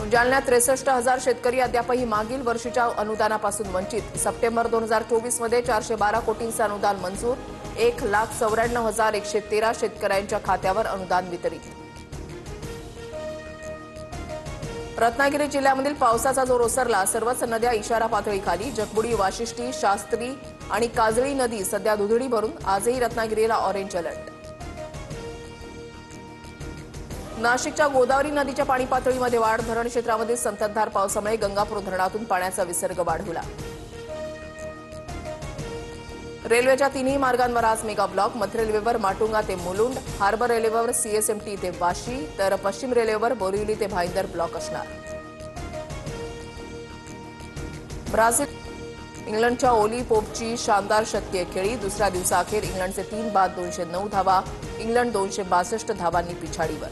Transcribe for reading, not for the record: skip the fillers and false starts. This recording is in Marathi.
जालन्यात 63,000 शेतकरी अद्यापही मागील वर्षीच्या अनुदानापासून वंचित। सप्टेंबर 2024 मध्ये 412 कोटींचे अनुदान मंजूर। 1,94,113 शेतकऱ्यांच्या खात्यावर अनुदान वितरित। रत्नागिरी जिल्ह्यामधील पावसाचा जोर ओसरला। सर्वच नद्या इशारा पातळीखाली। जगबुडी, वाशिष्ठी, शास्त्री आणि काजळी नदी सध्या दुधडी भरून। आजही रत्नागिरीला ऑरेंज अलर्ट। नाशिकच्या गोदावरी नदीच्या पाणी पातळीमध्ये वाढ। धरण क्षेत्रामध्ये संततधार पावसामुळे गंगापूर धरणातून पाण्याचा विसर्ग वाढला। रेल्वेच्या तिन्ही मार्गांवर आज मेगा ब्लॉक। मध्य रेल्वेवर माटुंगा ते मुलुंड, हार्बर रेल्वेवर सीएसएमटी ते वाशी, तर पश्चिम रेल्वेवर बोरिवली ते भाईंदर ब्लॉक असणार। ब्राझील इंग्लंडच्या ओली पोपची शानदार शतकीय खेळी। दुसऱ्या दिवसाअखेर इंग्लंडचे 3 बाद 209 धावा। इंग्लंड 262 धावांनी पिछाडीवर।